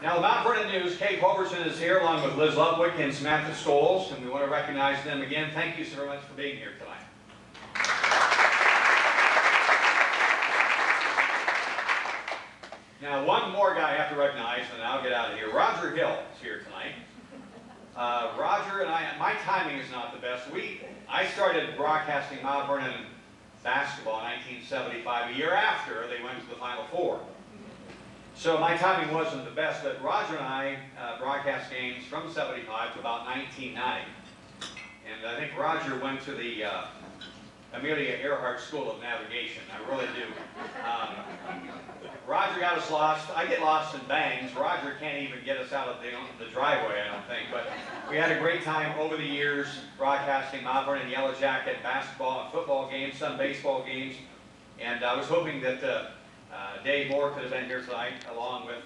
Now, the Mount Vernon News, Kate Hoverson is here along with Liz Ludwig and Samantha Scholes, and we want to recognize them again. Thank you so very much for being here tonight. Now, one more guy I have to recognize, and then I'll get out of here. Roger Hill is here tonight. Roger and I, my timing is not the best. I started broadcasting Mount Vernon basketball in 1975, a year after they went to the Final Four. So my timing wasn't the best, but Roger and I broadcast games from 75 to about 1990. And I think Roger went to the Amelia Earhart School of Navigation. I really do. Roger got us lost. I get lost in bangs. Roger can't even get us out of the driveway, I don't think. But we had a great time over the years broadcasting Mount Vernon Yellow Jacket basketball and football games, some baseball games. And I was hoping that Dave Moore could have been here tonight, along with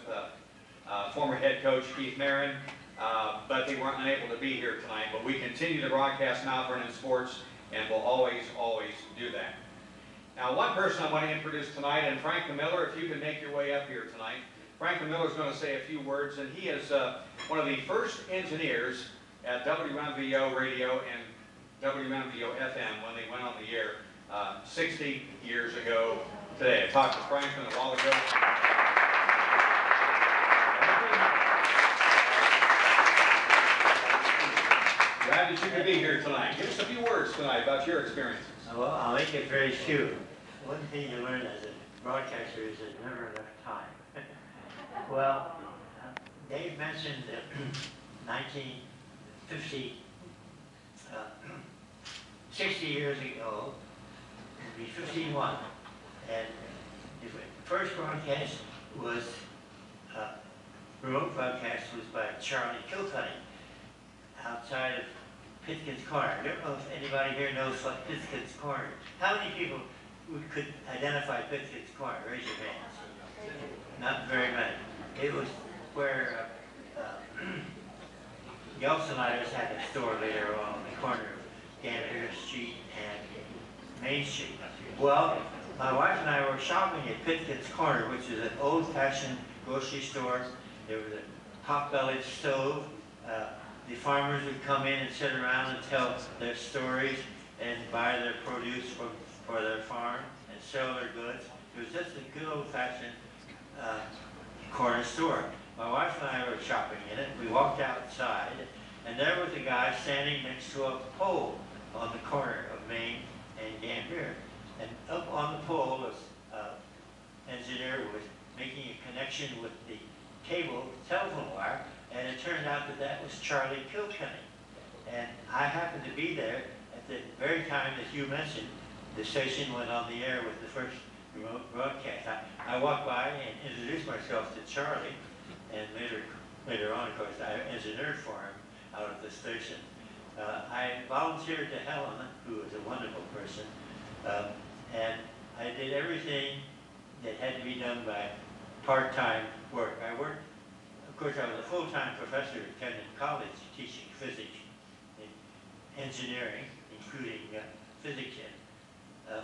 former head coach Keith Marin, but they weren't unable to be here tonight. But we continue to broadcast Mount Vernon sports, and we'll always do that. Now, one person I want to introduce tonight, and Franklin Miller, if you can make your way up here tonight. Franklin Miller is going to say a few words, and he is one of the first engineers at WMVO Radio and WMVO FM when they went on the air 60 years ago today. I talked to Franklin a while ago. Glad that you could be here tonight. Give us a few words tonight about your experiences. Well, I'll make it very few. One thing you learn as a broadcaster is there's never enough time. Well, Dave mentioned 1950, 60 years ago, it would be 51. And the first broadcast was, remote broadcast was by Charlie Kilkenny outside of Pitkin's Corner. I don't know if anybody here knows what Pitkin's Corner is. How many people could identify Pitkin's Corner? Raise your hands. Not very many. It was where Gelseniters had a store later on the corner of Gambier Street and Main Street. Well, my wife and I were shopping at Pitkin's Corner, which is an old-fashioned grocery store. There was a pot-bellied stove. The farmers would come in and sit around and tell their stories and buy their produce for their farm and sell their goods. It was just a good old-fashioned corner store. My wife and I were shopping in it. We walked outside, and there was a guy standing next to a pole on the corner of Main and Gambier. And up on the pole was an engineer who was making a connection with the cable telephone wire, and it turned out that that was Charlie Kilkenny. And I happened to be there at the very time that you mentioned the station went on the air with the first remote broadcast. I walked by and introduced myself to Charlie, and later on, of course, I engineered for him out of the station. I volunteered to Helen, who was a wonderful person, and I did everything that had to be done by part-time work. Of course, I was a full-time professor at Kenyon College teaching physics and engineering, including physics and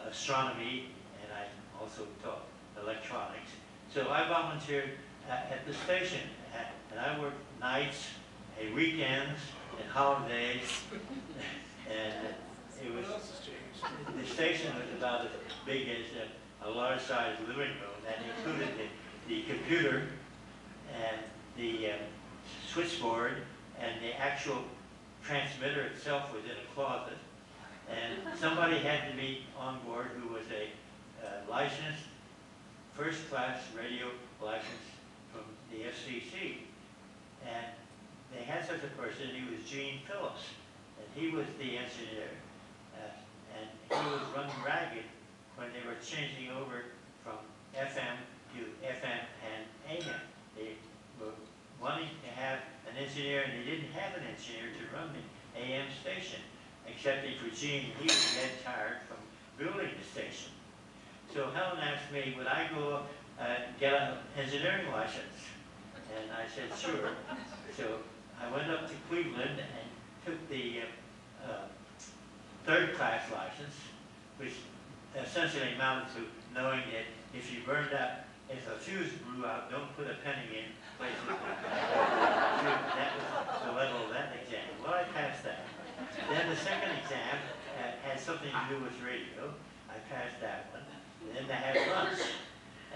astronomy, and I also taught electronics. So I volunteered at the station, and I worked nights and weekends and holidays, and it was, the station was about as big as a large-sized living room. That included the computer and the switchboard, and the actual transmitter itself was in a closet. And somebody had to be on board who was a licensed, first-class radio license from the FCC. And they had such a person. He was Gene Phillips, and he was the engineer. And he was running ragged when they were changing over from FM to FM and AM. They were wanting to have an engineer, and they didn't have an engineer to run the AM station, excepting for Gene. He was dead tired from building the station. So Helen asked me, would I go get an engineering license? And I said, sure. So I went up to Cleveland and took the third-class license, which essentially amounted to knowing that if you burned up If a fuse blew out, don't put a penny in places like that. That was the level of that exam. Well, I passed that. Then the second exam had something to do with radio. I passed that one. Then they had lunch.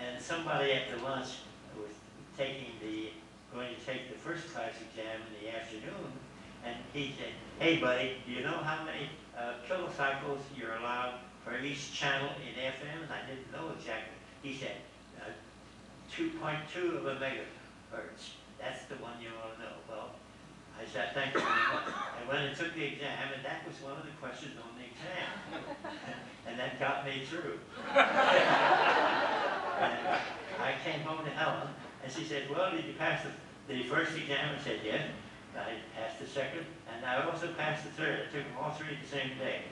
And somebody at the lunch was going to take the first class exam in the afternoon. And he said, "Hey buddy, do you know how many kilocycles you're allowed for each channel in FM?" And I didn't know exactly. He said, 2.2 of a megahertz. That's the one you want to know. Well, I said, "Thank you very much." I went and took the exam, and that was one of the questions on the exam. And that got me through. And I came home to Helen, and she said, "Well, did you pass the first exam?" I said, "Yes." I passed the second, and I also passed the third. I took them all three the same day.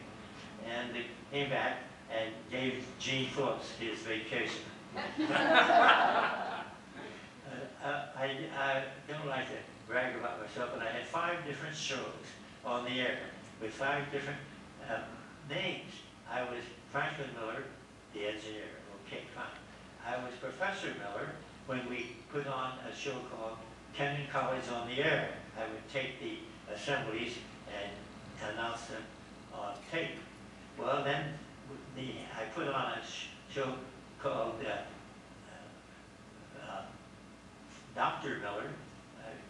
And they came back and gave Gene Phillips his vacation. I don't like to brag about myself, but I had 5 different shows on the air with 5 different names. I was Franklin Miller, the engineer. Okay, fine. I was Professor Miller when we put on a show called Kenyon College on the Air. I would take the assemblies and announce them on tape. Well, then I put on a show called Dr. Miller,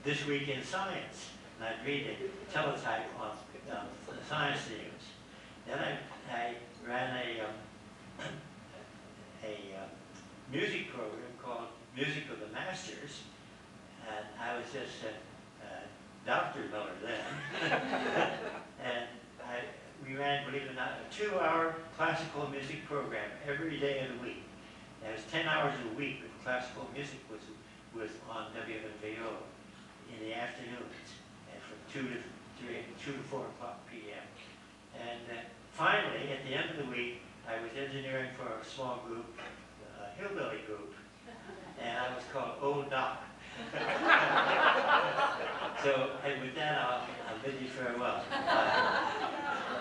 This Week in Science. And I'd read the teletype on the science news. Then I ran a music program called Music of the Masters. And I was just Dr. Miller then. And we ran, believe it or not, a 2-hour classical music program every day of the week. That was 10 hours a week, but classical music was on WMVO in the afternoons, and from 2 to 4 o'clock p.m. And finally, at the end of the week, I was engineering for a small group, a hillbilly group, and I was called Old Doc. So, and with that, I'll bid you farewell.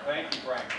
Thank you, Frank.